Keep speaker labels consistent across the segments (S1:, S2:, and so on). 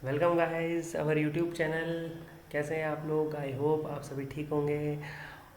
S1: Welcome guys our YouTube channel. कैसे हैं आप लोग? आई होप आप सभी ठीक होंगे।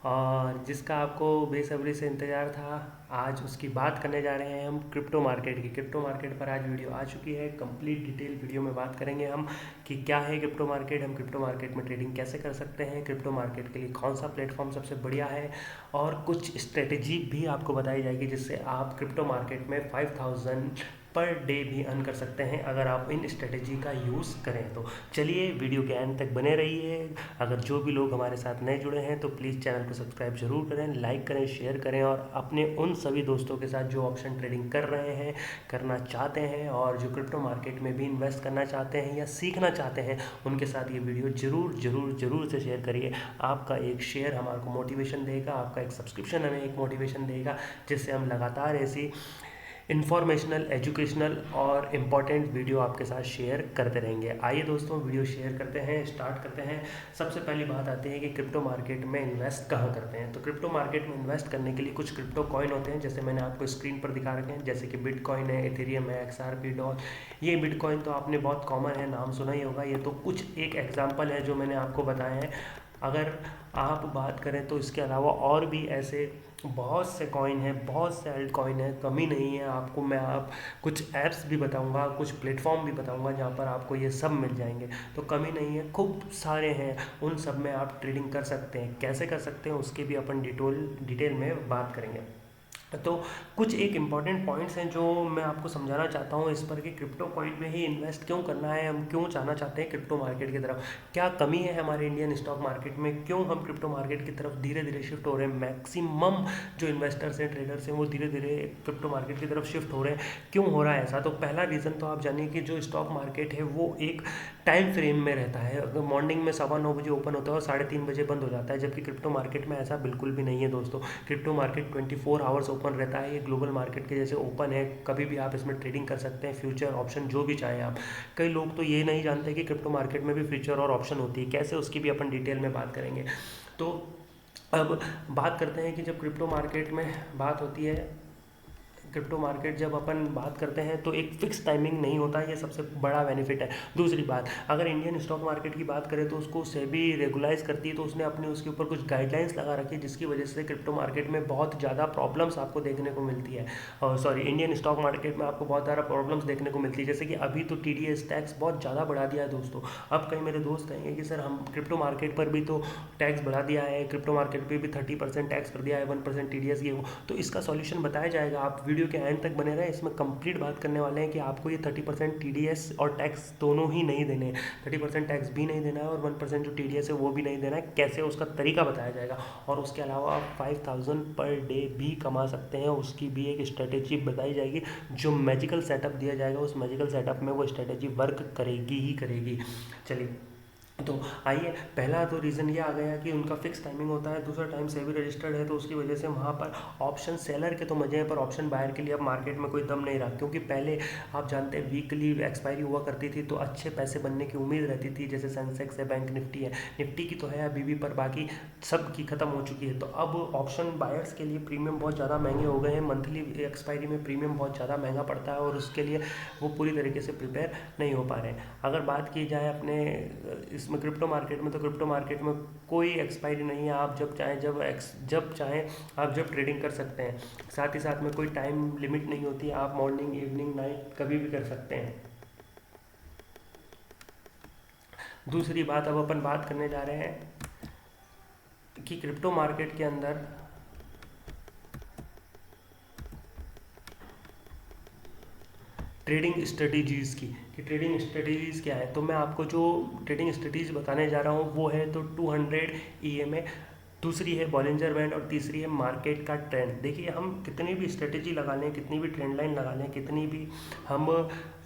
S1: और जिसका आपको बेसब्री से इंतज़ार था, आज उसकी बात करने जा रहे हैं हम क्रिप्टो मार्केट की। क्रिप्टो मार्केट पर आज वीडियो आ चुकी है। कंप्लीट डिटेल वीडियो में बात करेंगे हम कि क्या है क्रिप्टो मार्केट, हम क्रिप्टो मार्केट में ट्रेडिंग कैसे कर सकते हैं, क्रिप्टो मार्केट के लिए कौन सा प्लेटफॉर्म सबसे बढ़िया है, और कुछ स्ट्रेटेजी भी आपको बताई जाएगी जिससे आप क्रिप्टो मार्केट में 5000 पर डे भी अर्न कर सकते हैं अगर आप इन स्ट्रेटेजी का यूज़ करें तो। चलिए वीडियो के एंड तक बने रहिए। अगर जो भी लोग हमारे साथ नए जुड़े हैं तो प्लीज़ चैनल को सब्सक्राइब जरूर करें, लाइक करें, शेयर करें, और अपने उन सभी दोस्तों के साथ जो ऑप्शन ट्रेडिंग कर रहे हैं, करना चाहते हैं, और जो क्रिप्टो मार्केट में भी इन्वेस्ट करना चाहते हैं या सीखना चाहते हैं, उनके साथ ये वीडियो जरूर जरूर जरूर से शेयर करिए। आपका एक शेयर हमारे को मोटिवेशन देगा, आपका एक सब्सक्रिप्शन हमें एक मोटिवेशन देगा, जिससे हम लगातार ऐसी इन्फॉर्मेशनल, एजुकेशनल और इम्पॉर्टेंट वीडियो आपके साथ शेयर करते रहेंगे। आइए दोस्तों वीडियो शेयर करते हैं, स्टार्ट करते हैं। सबसे पहली बात आती है कि क्रिप्टो मार्केट में इन्वेस्ट कहाँ करते हैं। तो क्रिप्टो मार्केट में इन्वेस्ट करने के लिए कुछ क्रिप्टो कॉइन होते हैं, जैसे मैंने आपको स्क्रीन पर दिखा रखे हैं, जैसे कि बिटकॉइन है, इथेरियम है, XRP डॉल। ये बिटकॉइन तो आपने बहुत कॉमन है, नाम सुना ही होगा। ये तो कुछ एक एग्जाम्पल है जो मैंने आपको बताए हैं। अगर आप बात करें तो इसके अलावा और भी ऐसे बहुत से कॉइन हैं, बहुत से अल्ट कॉइन है, कमी नहीं है। आपको मैं आप कुछ ऐप्स भी बताऊंगा, कुछ प्लेटफॉर्म भी बताऊंगा जहाँ पर आपको ये सब मिल जाएंगे। तो कमी नहीं है, खूब सारे हैं। उन सब में आप ट्रेडिंग कर सकते हैं। कैसे कर सकते हैं उसके भी अपन डिटेल में बात करेंगे। तो कुछ एक इम्पॉर्टेंट पॉइंट्स हैं जो मैं आपको समझाना चाहता हूँ इस पर कि क्रिप्टो पॉइंट में ही इन्वेस्ट क्यों करना है, हम क्यों जाना चाहते हैं क्रिप्टो मार्केट की तरफ, क्या कमी है हमारे इंडियन स्टॉक मार्केट में, क्यों हम क्रिप्टो मार्केट की तरफ धीरे धीरे शिफ्ट हो रहे हैं। मैक्सिमम जो इन्वेस्टर्स हैं, ट्रेडर्स हैं, वो धीरे धीरे क्रिप्टो मार्केट की तरफ शिफ्ट हो रहे हैं। क्यों हो रहा है ऐसा? तो पहला रीज़न तो आप जानिए कि जो स्टॉक मार्केट है वो एक टाइम फ्रेम में रहता है। अगर मॉर्निंग में 9:15 बजे ओपन होता है और 3:30 बजे बंद हो जाता है, जबकि क्रिप्टो मार्केट में ऐसा बिल्कुल भी नहीं है दोस्तों। क्रिप्टो मार्केट 24 आवर्स ओपन रहता है। ये ग्लोबल मार्केट के जैसे ओपन है, कभी भी आप इसमें ट्रेडिंग कर सकते हैं, फ्यूचर ऑप्शन जो भी चाहें आप। कई लोग तो ये नहीं जानते कि क्रिप्टो मार्केट में भी फ्यूचर और ऑप्शन होती है, कैसे, उसकी भी अपन डिटेल में बात करेंगे। तो अब बात करते हैं कि जब क्रिप्टो मार्केट में बात होती है, क्रिप्टो मार्केट जब अपन बात करते हैं तो एक फिक्स टाइमिंग नहीं होता, ये सबसे बड़ा बेनिफिट है। दूसरी बात, अगर इंडियन स्टॉक मार्केट की बात करें तो उसको सेबी रेगुलाइज करती है, तो उसने अपने उसके ऊपर कुछ गाइडलाइंस लगा रखी है, जिसकी वजह से क्रिप्टो मार्केट में बहुत ज़्यादा प्रॉब्लम्स आपको देखने को मिलती है। और सॉरी, इंडियन स्टॉक मार्केट में आपको बहुत ज़्यादा प्रॉब्लम्स देखने को मिलती है। जैसे कि अभी तो TDS टैक्स बहुत ज़्यादा बढ़ा दिया है दोस्तों। अब कई मेरे दोस्त कहेंगे कि सर हम क्रिप्टो मार्केट पर भी तो टैक्स बढ़ा दिया है, क्रिप्टो मार्केट पर भी 30% टैक्स कर दिया है, 1% TDS, ये वो। तो इसका सॉल्यूशन बताया जाएगा, आप वीडियो के एंड तक बने रहें। इसमें कंप्लीट बात करने वाले हैं कि आपको ये 30% TDS और टैक्स दोनों ही नहीं देने हैं। 30% टैक्स भी नहीं देना है और 1% जो TDS है वो भी नहीं देना है। कैसे, उसका तरीका बताया जाएगा। और उसके अलावा आप 5000 पर डे भी कमा सकते हैं, उसकी भी एक स्ट्रेटेजी बताई जाएगी। जो मैजिकल सेटअप दिया जाएगा, उस मैजिकल सेटअप में वो स्ट्रेटेजी वर्क करेगी ही करेगी। चलिए, तो आइए, पहला तो रीज़न ये आ गया कि उनका फिक्स टाइमिंग होता है। दूसरा, टाइम सेवी रजिस्टर्ड है, तो उसकी वजह से वहाँ पर ऑप्शन सेलर के तो मज़े हैं, पर ऑप्शन बायर के लिए अब मार्केट में कोई दम नहीं रहा। क्योंकि पहले आप जानते हैं वीकली एक्सपायरी हुआ करती थी, तो अच्छे पैसे बनने की उम्मीद रहती थी। जैसे सेंसेक्स है, बैंक निफ्टी है, निफ्टी की तो है अभी भी, पर बाकी सब की ख़त्म हो चुकी है। तो अब ऑप्शन बायर्स के लिए प्रीमियम बहुत ज़्यादा महंगे हो गए हैं। मंथली एक्सपायरी में प्रीमियम बहुत ज़्यादा महंगा पड़ता है, और उसके लिए वो पूरी तरीके से प्रिपेयर नहीं हो पा रहे हैं। अगर बात की जाए अपने इसमें क्रिप्टो मार्केट में, तो क्रिप्टो मार्केट में कोई एक्सपायरी नहीं है। आप जब चाहें, जब चाहें आप जब ट्रेडिंग कर सकते हैं। साथ ही साथ में कोई टाइम लिमिट नहीं होती, आप मॉर्निंग, इवनिंग, नाइट कभी भी कर सकते हैं। दूसरी बात, अब अपन बात करने जा रहे हैं कि क्रिप्टो मार्केट के अंदर ट्रेडिंग स्ट्रेटजीज़ की, कि ट्रेडिंग स्ट्रेटजीज़ क्या है। तो मैं आपको जो ट्रेडिंग स्ट्रेटजीज बताने जा रहा हूँ वो है तो 200 EMA, दूसरी है बॉलिंजर बैंड, और तीसरी है मार्केट का ट्रेंड। देखिए, हम कितनी भी स्ट्रेटजी लगा लें, कितनी भी ट्रेंड लाइन लगा लें, कितनी भी हम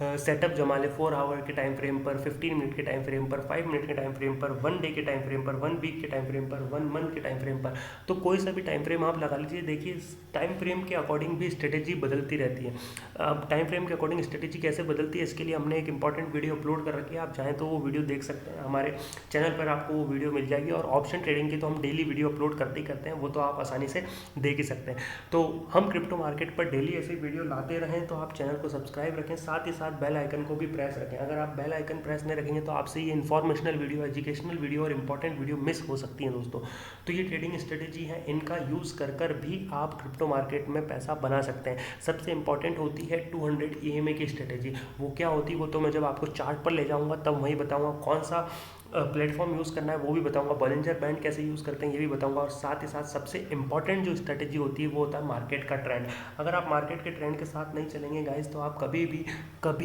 S1: सेटअप जमा लें, 4 आवर के टाइम फ्रेम पर, 15 मिनट के टाइम फ्रेम पर, 5 मिनट के टाइम फ्रेम पर, 1 डे के टाइम फ्रेम पर, 1 वीक के टाइम फ्रेम पर, 1 मंथ के टाइम फ्रेम पर, तो कोई सा भी टाइम फ्रेम आप लगा लीजिए। देखिए, टाइम फ्रेम के अकॉर्डिंग भी स्ट्रेटजी बदलती रहती है। अब टाइम फ्रेम के अकॉर्डिंग स्ट्रेटजी कैसे बदलती है, इसके लिए हमने एक इंपॉर्टेंट वीडियो अपलोड कर रखी है। आप चाहें तो वो वीडियो देख सकते हैं, हमारे चैनल पर आपको वो वीडियो मिल जाएगी। और ऑप्शन ट्रेडिंग की तो हम डेली वीडियो वीडियो अपलोड करते ही करते हैं, वो तो आप आसानी से देख ही सकते हैं। तो हम क्रिप्टो मार्केट पर डेली ऐसे वीडियो लाते रहें, तो आप चैनल को सब्सक्राइब रखें, साथ ही साथ बेल आइकन को भी प्रेस रखें। अगर आप बेल आइकन प्रेस नहीं रखेंगे तो आपसे ये इन्फॉर्मेशनल वीडियो, एजुकेशनल वीडियो और इंपॉर्टेंट वीडियो मिस हो सकती हैं दोस्तों। तो ये ट्रेडिंग स्ट्रेटेजी है, इनका यूज़ कर कर भी आप क्रिप्टो मार्केट में पैसा बना सकते हैं। सबसे इंपॉर्टेंट होती है 200 EMA की स्ट्रेटेजी। वो क्या होती है वो तो मैं जब आपको चार्ट पर ले जाऊंगा तब वही बताऊंगा, कौन सा प्लेटफॉर्म यूज़ करना है वो भी बताऊंगा, बॉलिंजर बैंड कैसे यूज़ करते हैं ये भी बताऊंगा, और साथ ही साथ सबसे इंपॉर्टेंट जो स्ट्रेटेजी होती है वो होता है मार्केट का ट्रेंड। अगर आप मार्केट के ट्रेंड के साथ नहीं चलेंगे गाइस, तो आप कभी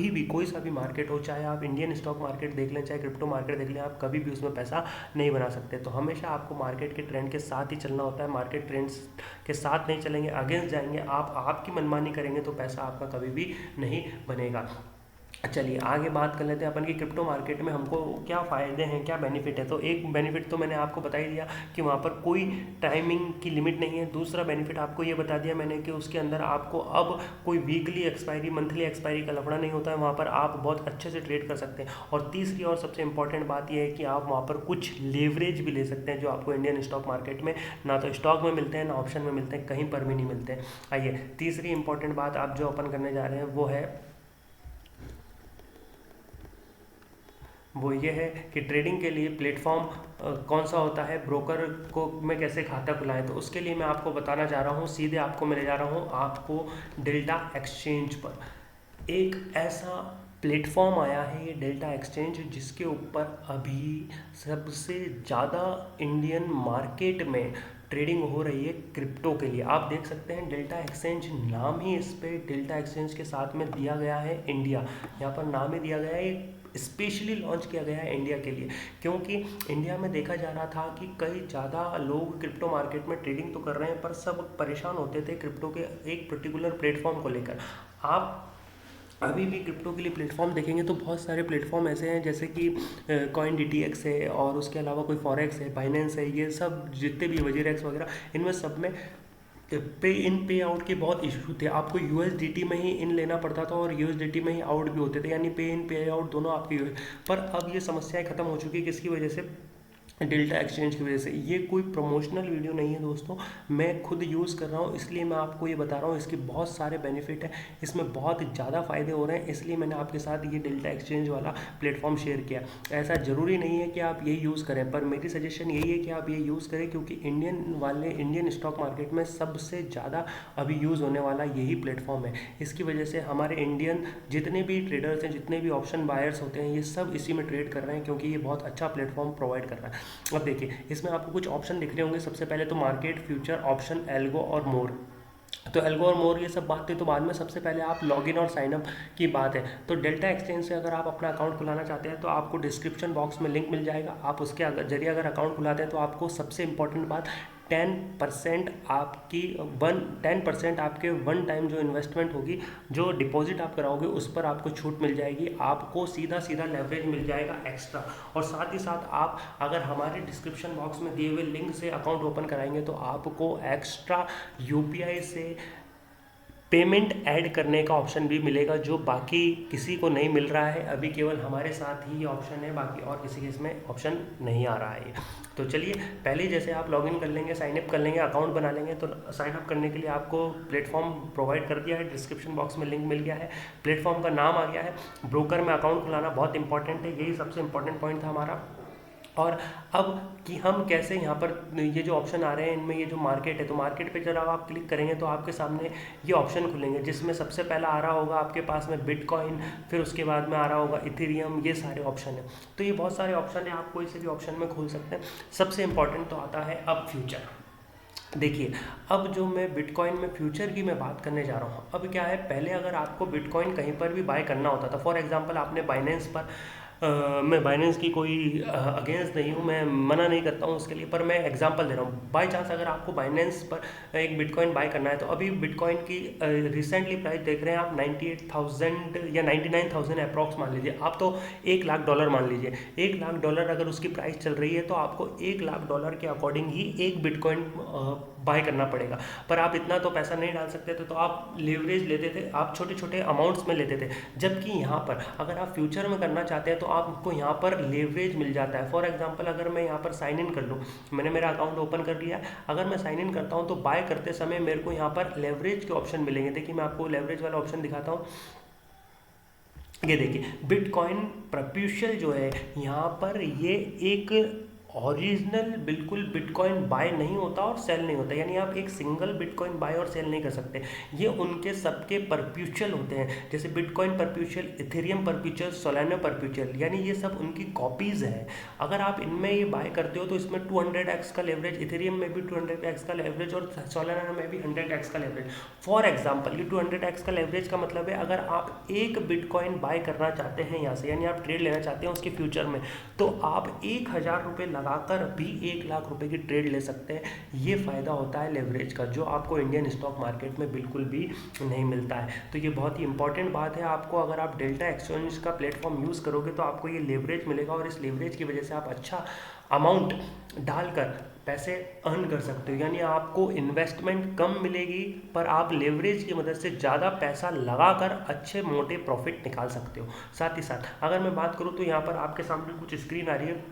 S1: भी कोई सा भी मार्केट हो, चाहे आप इंडियन स्टॉक मार्केट देख लें, चाहे क्रिप्टो मार्केट देख लें, आप कभी भी उसमें पैसा नहीं बना सकते। तो हमेशा आपको मार्केट के ट्रेंड के साथ ही चलना होता है। मार्केट ट्रेंड्स के साथ नहीं चलेंगे, अगेंस्ट जाएंगे, आप आपकी मनमानी करेंगे तो पैसा आपका कभी भी नहीं बनेगा। चलिए आगे बात कर लेते हैं अपन की क्रिप्टो मार्केट में हमको क्या फ़ायदे हैं, क्या बेनिफिट है। तो एक बेनिफिट तो मैंने आपको बता ही दिया कि वहाँ पर कोई टाइमिंग की लिमिट नहीं है। दूसरा बेनिफिट आपको ये बता दिया मैंने कि उसके अंदर आपको अब कोई वीकली एक्सपायरी, मंथली एक्सपायरी का लफड़ा नहीं होता है, वहाँ पर आप बहुत अच्छे से ट्रेड कर सकते हैं। और तीसरी और सबसे इंपॉर्टेंट बात यह है कि आप वहाँ पर कुछ लेवरेज भी ले सकते हैं, जो आपको इंडियन स्टॉक मार्केट में ना तो स्टॉक में मिलते हैं, ना ऑप्शन में मिलते हैं, कहीं पर भी नहीं मिलते हैं। आइए तीसरी इंपॉर्टेंट बात आप जो अपन करने जा रहे हैं वो ये है कि ट्रेडिंग के लिए प्लेटफॉर्म कौन सा होता है, ब्रोकर को में कैसे खाता खुलाएं। तो उसके लिए मैं आपको बताना चाह रहा हूँ, सीधे आपको मैं ले जा रहा हूँ आपको डेल्टा एक्सचेंज पर। एक ऐसा प्लेटफॉर्म आया है ये डेल्टा एक्सचेंज, जिसके ऊपर अभी सबसे ज़्यादा इंडियन मार्केट में ट्रेडिंग हो रही है क्रिप्टो के लिए। आप देख सकते हैं डेल्टा एक्सचेंज, नाम ही इस पे डेल्टा एक्सचेंज के साथ में दिया गया है इंडिया, यहाँ पर नाम ही दिया गया है, स्पेशली लॉन्च किया गया है इंडिया के लिए। क्योंकि इंडिया में देखा जा रहा था कि कई ज़्यादा लोग क्रिप्टो मार्केट में ट्रेडिंग तो कर रहे हैं, पर सब परेशान होते थे क्रिप्टो के एक पर्टिकुलर प्लेटफॉर्म को लेकर। आप अभी भी क्रिप्टो के लिए प्लेटफॉर्म देखेंगे तो बहुत सारे प्लेटफॉर्म ऐसे हैं, जैसे कि CoinDTX है, और उसके अलावा कोई फॉरेक्स है, बाइनेंस है, ये सब जितने भी वजीरेक्स वगैरह, इनमें सब में पे इन पे आउट के बहुत इशू थे। आपको USDT में ही इन लेना पड़ता था और USDT में ही आउट भी होते थे, यानी पे इन पे आउट दोनों आपके। पर अब ये समस्याएं खत्म हो चुकी है, किसकी वजह से? डेल्टा एक्सचेंज की वजह से। ये कोई प्रमोशनल वीडियो नहीं है दोस्तों, मैं खुद यूज़ कर रहा हूँ, इसलिए मैं आपको ये बता रहा हूँ। इसके बहुत सारे बेनिफिट हैं, इसमें बहुत ज़्यादा फ़ायदे हो रहे हैं, इसलिए मैंने आपके साथ ये डेल्टा एक्सचेंज वाला प्लेटफॉर्म शेयर किया। ऐसा ज़रूरी नहीं है कि आप ये यूज़ करें, पर मेरी सजेशन यही है कि आप ये यूज़ करें, क्योंकि इंडियन स्टॉक मार्केट में सबसे ज़्यादा अभी यूज़ होने वाला यही प्लेटफॉर्म है। इसकी वजह से हमारे इंडियन जितने भी ट्रेडर्स हैं, जितने भी ऑप्शन बायर्स होते हैं, ये सब इसी में ट्रेड कर रहे हैं, क्योंकि ये बहुत अच्छा प्लेटफॉर्म प्रोवाइड कर रहा है। अब देखिए इसमें आपको कुछ ऑप्शन दिख रहे होंगे। सबसे पहले तो मार्केट, फ्यूचर, ऑप्शन, एल्गो और मोर। तो एल्गो और मोर ये सब बातें तो बाद में, सबसे पहले आप लॉगिन और साइनअप की बात है। तो डेल्टा एक्सचेंज से अगर आप अपना अकाउंट खुलाना चाहते हैं तो आपको डिस्क्रिप्शन बॉक्स में लिंक मिल जाएगा। आप उसके जरिए अगर अकाउंट खुलाते हैं तो आपको सबसे इंपॉर्टेंट बात 10% आपकी 10% आपके वन टाइम जो इन्वेस्टमेंट होगी, जो डिपॉजिट आप कराओगे, उस पर आपको छूट मिल जाएगी। आपको सीधा लेवरेज मिल जाएगा एक्स्ट्रा। और साथ ही साथ आप अगर हमारे डिस्क्रिप्शन बॉक्स में दिए हुए लिंक से अकाउंट ओपन कराएंगे तो आपको एक्स्ट्रा UPI से पेमेंट ऐड करने का ऑप्शन भी मिलेगा, जो बाकी किसी को नहीं मिल रहा है। अभी केवल हमारे साथ ही ये ऑप्शन है, बाकी और किसी के इसमें ऑप्शन नहीं आ रहा है। तो चलिए पहले जैसे आप लॉगिन कर लेंगे, साइनअप कर लेंगे, अकाउंट बना लेंगे, तो साइनअप करने के लिए आपको प्लेटफॉर्म प्रोवाइड कर दिया है, डिस्क्रिप्शन बॉक्स में लिंक मिल गया है, प्लेटफॉर्म का नाम आ गया है। ब्रोकर में अकाउंट खुलाना बहुत इंपॉर्टेंट है, यही सबसे इंपॉर्टेंट पॉइंट था हमारा। और अब कि हम कैसे यहाँ पर ये जो ऑप्शन आ रहे हैं इनमें, ये जो मार्केट है, तो मार्केट पे जब आप क्लिक करेंगे तो आपके सामने ये ऑप्शन खुलेंगे, जिसमें सबसे पहला आ रहा होगा आपके पास में बिटकॉइन, फिर उसके बाद में आ रहा होगा इथेरियम, ये सारे ऑप्शन हैं। तो ये बहुत सारे ऑप्शन हैं, आप कोई से भी ऑप्शन में खोल सकते हैं। सबसे इंपॉर्टेंट तो आता है अब फ्यूचर। देखिए अब जो मैं बिटकॉइन में फ्यूचर की मैं बात करने जा रहा हूँ। अब क्या है, पहले अगर आपको बिटकॉइन कहीं पर भी बाय करना होता था, फॉर एग्जांपल आपने बाइनेंस पर मैं बाइनेंस की कोई अगेंस्ट नहीं हूँ, मैं मना नहीं करता हूँ उसके लिए, पर मैं एग्जांपल दे रहा हूँ। बाई चांस अगर आपको बाइनेंस पर एक बिटकॉइन बाय करना है, तो अभी बिटकॉइन की रिसेंटली प्राइस देख रहे हैं आप 98,000 या 99,000 अप्रॉक्स मान लीजिए आप, तो $1,00,000 मान लीजिए। $1,00,000 अगर उसकी प्राइस चल रही है तो आपको $1,00,000 के अकॉर्डिंग ही एक बिटकॉइन बाय करना पड़ेगा। पर आप इतना तो पैसा नहीं डाल सकते थे, तो आप लेवरेज लेते थे, आप छोटे छोटे अमाउंट्स में लेते थे। जबकि यहाँ पर अगर आप फ्यूचर में करना चाहते हैं तो तो आपको यहाँ पर लेवरेज मिल जाता है। फॉर एग्जांपल अगर मैं यहाँ पर साइन इन कर लूँ, मैंने मेरा अकाउंट ओपन कर लिया है, अगर मैं साइन इन करता हूँ तो बाय करते समय मेरे को यहाँ पर लेवरेज के ऑप्शन मिलेंगे। देखिए मैं आपको लेवरेज वाला ऑप्शन दिखाता हूँ। ये देखिए बिटकॉइन परप्यूशल जो है यहाँ पर, ये एक ओरिजिनल बिल्कुल बिटकॉइन बाय नहीं होता और सेल नहीं होता, यानी आप एक सिंगल बिटकॉइन बाय और सेल नहीं कर सकते। ये उनके सबके परप्यूचुअल होते हैं, जैसे बिटकॉइन परप्यूचुअल, इथेरियम परप्यूचुअल, सोलाना परप्यूचुअल, यानी ये सब उनकी कॉपीज है। अगर आप इनमें ये बाय करते हो तो इसमें 200x का लेवरेज, इथेरियम में भी 200x का लेवरेज और सोलाना में भी 100x का लेवरेज। फॉर एग्जाम्पल ये 200x का लेवरेज का मतलब है अगर आप एक बिटकॉइन बाय करना चाहते हैं यहाँ से, यानी आप ट्रेड लेना चाहते हैं उसके फ्यूचर में, तो आप 1000 रुपये लगाकर भी 1 लाख रुपए की ट्रेड ले सकते हैं। ये फ़ायदा होता है लेवरेज का, जो आपको इंडियन स्टॉक मार्केट में बिल्कुल भी नहीं मिलता है। तो ये बहुत ही इंपॉर्टेंट बात है आपको, अगर आप डेल्टा एक्सचेंज का प्लेटफॉर्म यूज़ करोगे तो आपको ये लेवरेज मिलेगा और इस लेवरेज की वजह से आप अच्छा अमाउंट डालकर पैसे अर्न कर सकते हो। यानी आपको इन्वेस्टमेंट कम मिलेगी पर आप लेवरेज की मदद से ज़्यादा पैसा लगाकर अच्छे मोटे प्रॉफिट निकाल सकते हो। साथ ही साथ अगर मैं बात करूँ तो यहाँ पर आपके सामने कुछ स्क्रीन आ रही है,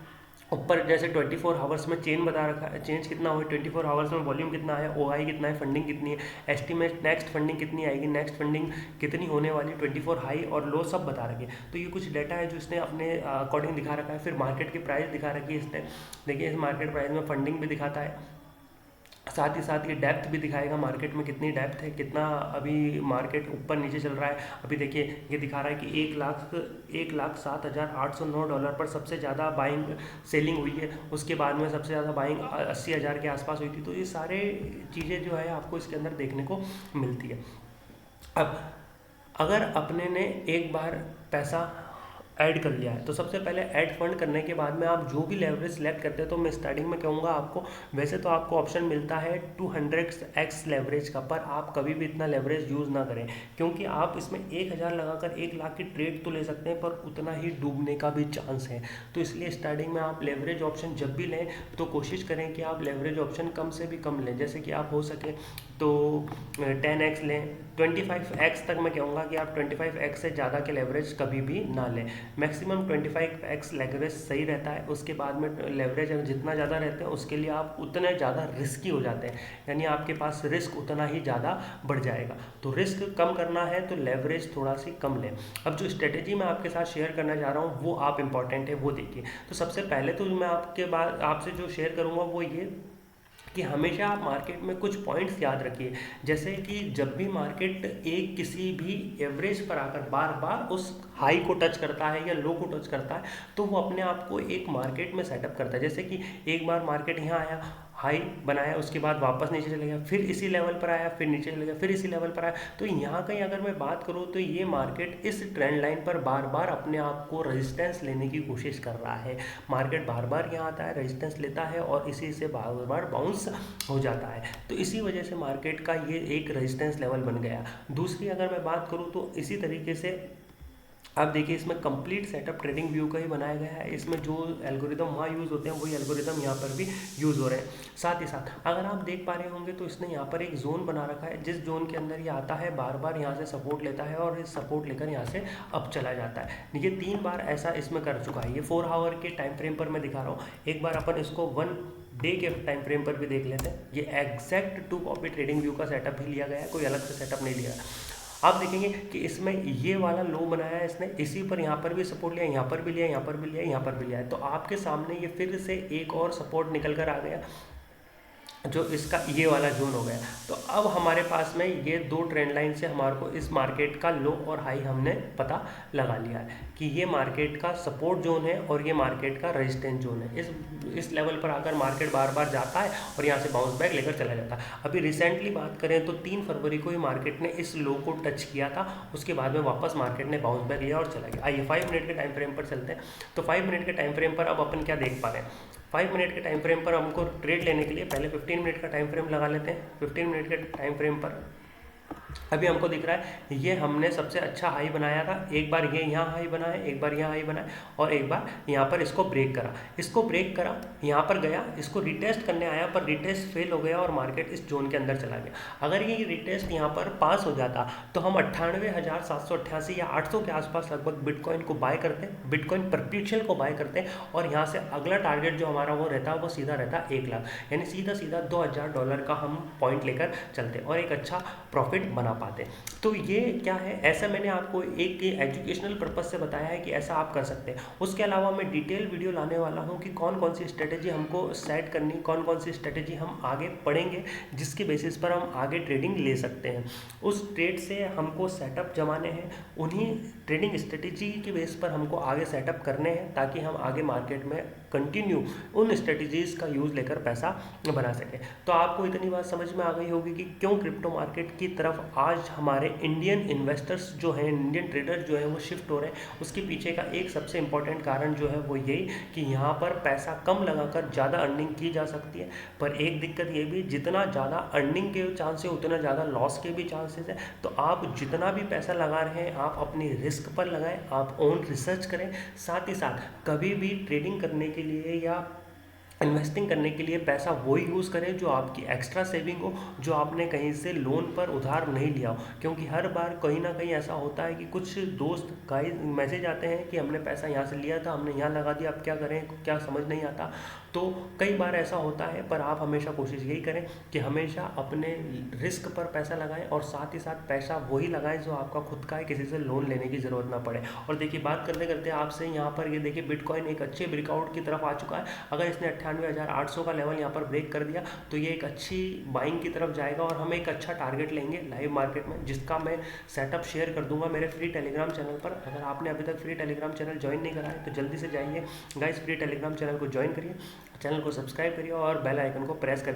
S1: ऊपर जैसे 24 आवर्स में चेन बता रखा है, चेंज कितना हुआ, 24 आवर्स में वॉल्यूम कितना है, ओआई कितना है, फंडिंग कितनी है, एस्टीमेट नेक्स्ट फंडिंग कितनी आएगी, नेक्स्ट फंडिंग कितनी होने वाली, 24 हाई और लो सब बता रखे। तो ये कुछ डाटा है जो इसने अपने अकॉर्डिंग दिखा रखा है। फिर मार्केट की प्राइस दिखा रखी है इसने, देखिए इस मार्केट प्राइस में फंडिंग भी दिखाता है, साथ ही साथ ये डेप्थ भी दिखाएगा, मार्केट में कितनी डेप्थ है, कितना अभी मार्केट ऊपर नीचे चल रहा है। अभी देखिए ये दिखा रहा है कि 1,07,809 डॉलर पर सबसे ज़्यादा बाइंग सेलिंग हुई है, उसके बाद में सबसे ज़्यादा बाइंग 80,000 के आसपास हुई थी। तो ये सारे चीज़ें जो है आपको इसके अंदर देखने को मिलती है। अब अगर अपने ने एक बार पैसा ऐड कर लिया है तो सबसे पहले ऐड फंड करने के बाद में आप जो भी लेवरेज सेलेक्ट करते हैं, तो मैं स्टार्टिंग में कहूँगा आपको, वैसे तो आपको ऑप्शन मिलता है 200x लेवरेज का, पर आप कभी भी इतना लेवरेज यूज़ ना करें, क्योंकि आप इसमें 1000 लगाकर 1 लाख की ट्रेड तो ले सकते हैं पर उतना ही डूबने का भी चांस है। तो इसलिए स्टार्टिंग में आप लेवरेज ऑप्शन जब भी लें तो कोशिश करें कि आप लेवरेज ऑप्शन कम से भी कम लें, जैसे कि आप हो सके तो 10x लें, 25x तक मैं कहूँगा कि आप 25x से ज़्यादा के लेवरेज कभी भी ना लें। मैक्सिमम 25x लेवरेज सही रहता है। उसके बाद में लेवरेज अगर जितना ज़्यादा रहते हैं उसके लिए आप उतने ज़्यादा रिस्की हो जाते हैं, यानी आपके पास रिस्क उतना ही ज़्यादा बढ़ जाएगा। तो रिस्क कम करना है तो लेवरेज थोड़ा सी कम लें। अब जो स्ट्रेटेजी मैं आपके साथ शेयर करना चाह रहा हूँ वो आप इम्पॉर्टेंट है, वो देखिए। तो सबसे पहले तो मैं आपसे जो शेयर करूँगा वो ये कि हमेशा आप मार्केट में कुछ पॉइंट्स याद रखिए, जैसे कि जब भी मार्केट एक किसी भी एवरेज पर आकर बार बार उस हाई को टच करता है या लो को टच करता है, तो वो अपने आप को एक मार्केट में सेटअप करता है। जैसे कि एक बार मार्केट यहाँ आया, हाई बनाया, उसके बाद वापस नीचे चले गया, फिर इसी लेवल पर आया, फिर नीचे चले गया, फिर इसी लेवल पर आया। तो यहाँ कहीं अगर मैं बात करूँ तो ये मार्केट इस ट्रेंड लाइन पर बार बार अपने आप को रेजिस्टेंस लेने की कोशिश कर रहा है। मार्केट बार बार यहाँ आता है, रेजिस्टेंस लेता है और इसी से बार बार बाउंस हो जाता है। तो इसी वजह से मार्केट का ये एक रेजिस्टेंस लेवल बन गया। दूसरी अगर मैं बात करूँ तो इसी तरीके से आप देखिए इसमें कंप्लीट सेटअप ट्रेडिंग व्यू का ही बनाया गया है। इसमें जो एल्गोरिदम वहाँ यूज़ होते हैं वही एल्गोरिदम यहाँ पर भी यूज़ हो रहे हैं। साथ ही साथ अगर आप देख पा रहे होंगे तो इसने यहाँ पर एक जोन बना रखा है, जिस जोन के अंदर ये आता है बार बार यहाँ से सपोर्ट लेता है और इस सपोर्ट लेकर यहाँ से अप चला जाता है। ये 3 बार ऐसा इसमें कर चुका है। ये 4 आवर के टाइम फ्रेम पर मैं दिखा रहा हूँ। एक बार अपन इसको 1 डे के टाइम फ्रेम पर भी देख लेते हैं। ये एग्जैक्ट 2 कॉपी ट्रेडिंग व्यू का सेटअप भी लिया गया है, कोई अलग से सेटअप नहीं लिया। आप देखेंगे कि इसमें ये वाला लो बनाया है इसने, इसी पर यहाँ पर भी सपोर्ट लिया, यहाँ पर भी लिया, यहाँ पर भी लिया, यहाँ पर भी लिया है। तो आपके सामने ये फिर से एक और सपोर्ट निकल कर आ गया, जो इसका ये वाला जोन हो गया। तो अब हमारे पास में ये 2 ट्रेंड लाइन से हमारे को इस मार्केट का लो और हाई हमने पता लगा लिया है कि ये मार्केट का सपोर्ट जोन है और ये मार्केट का रेजिस्टेंस जोन है। इस लेवल पर आकर मार्केट बार बार जाता है और यहाँ से बाउंस बैक लेकर चला जाता है। अभी रिसेंटली बात करें तो 3 फरवरी को ही मार्केट ने इस लो को टच किया था, उसके बाद में वापस मार्केट ने बाउंस बैक लिया और चला गया। आइए 5 मिनट के टाइम फ्रेम पर चलते हैं। तो 5 मिनट के टाइम फ्रेम पर अब अपन क्या देख पा रहे हैं। 5 मिनट के टाइम फ्रेम पर हमको ट्रेड लेने के लिए पहले 15 मिनट का टाइम फ्रेम लगा लेते हैं। 15 मिनट के टाइम फ्रेम पर अभी हमको दिख रहा है ये हमने सबसे अच्छा हाई बनाया था, एक बार ये यहाँ हाई बनाया, एक बार यहाँ हाई बनाया और एक बार यहाँ पर इसको ब्रेक करा। इसको ब्रेक करा, यहाँ पर गया, इसको रिटेस्ट करने आया पर रिटेस्ट फेल हो गया और मार्केट इस जोन के अंदर चला गया। अगर ये रिटेस्ट यहाँ पर पास हो जाता तो हम 98,788 या 800 के आसपास लगभग बिटकॉइन को बाय करते, बिटकॉइन परपेचुअल को बाय करते और यहाँ से अगला टारगेट जो हमारा वो रहता वो सीधा रहता 1 लाख, यानी सीधा सीधा $2,000 का हम पॉइंट लेकर चलते और एक अच्छा प्रॉफिट बना पाते। तो ये क्या है, ऐसा मैंने आपको एक एजुकेशनल पर्पस से बताया है कि ऐसा आप कर सकते हैं। उसके अलावा मैं डिटेल वीडियो लाने वाला हूँ कि कौन कौन सी स्ट्रेटेजी हमको सेट करनी, कौन कौन सी स्ट्रेटेजी हम आगे पढ़ेंगे जिसके बेसिस पर हम आगे ट्रेडिंग ले सकते हैं। उस ट्रेड से हमको सेटअप जमाने हैं, उन्हीं ट्रेडिंग स्ट्रेटेजी के बेस पर हमको आगे सेटअप करने हैं ताकि हम आगे मार्केट में कंटिन्यू उन स्ट्रेटजीज़ का यूज़ लेकर पैसा बना सकें। तो आपको इतनी बात समझ में आ गई होगी कि क्यों क्रिप्टो मार्केट की तरफ आज हमारे इंडियन इन्वेस्टर्स जो हैं, इंडियन ट्रेडर जो हैं वो शिफ्ट हो रहे हैं। उसके पीछे का एक सबसे इम्पॉर्टेंट कारण जो है वो यही कि यहाँ पर पैसा कम लगाकर ज़्यादा अर्निंग की जा सकती है। पर एक दिक्कत ये भी, जितना ज़्यादा अर्निंग के चांस है उतना ज़्यादा लॉस के भी चांसेस है। तो आप जितना भी पैसा लगा रहे हैं आप अपनी रिस्क पर लगाएं, आप ओन रिसर्च करें, साथ ही साथ कभी भी ट्रेडिंग करने के लिए या इन्वेस्टिंग करने के लिए पैसा वही यूज़ करें जो आपकी एक्स्ट्रा सेविंग हो, जो आपने कहीं से लोन पर उधार नहीं लिया हो। क्योंकि हर बार कहीं ना कहीं ऐसा होता है कि कुछ दोस्त गाइस मैसेज आते हैं कि हमने पैसा यहाँ से लिया था, हमने यहाँ लगा दिया, अब क्या करें, क्या समझ नहीं आता। तो कई बार ऐसा होता है, पर आप हमेशा कोशिश यही करें कि हमेशा अपने रिस्क पर पैसा लगाएं और साथ ही साथ पैसा वही लगाएं जो आपका खुद का है, किसी से लोन लेने की ज़रूरत ना पड़े। और देखिए बात करते करते आपसे यहाँ पर ये देखिए बिटकॉइन एक अच्छे ब्रेकआउट की तरफ आ चुका है। अगर इसने 98,800 का लेवल यहाँ पर ब्रेक कर दिया तो ये एक अच्छी बाइंग की तरफ जाएगा और हम एक अच्छा टारगेट लेंगे लाइव मार्केट में, जिसका मैं सेटअप शेयर कर दूंगा मेरे फ्री टेलीग्राम चैनल पर। अगर आपने अभी तक फ्री टेलीग्राम चैनल ज्वाइन नहीं करा है तो जल्दी से जाइए गाइस, फ्री टेलीग्राम चैनल को ज्वाइन करिए, चैनल को सब्सक्राइब करिए और बेल आइकन को प्रेस करिए।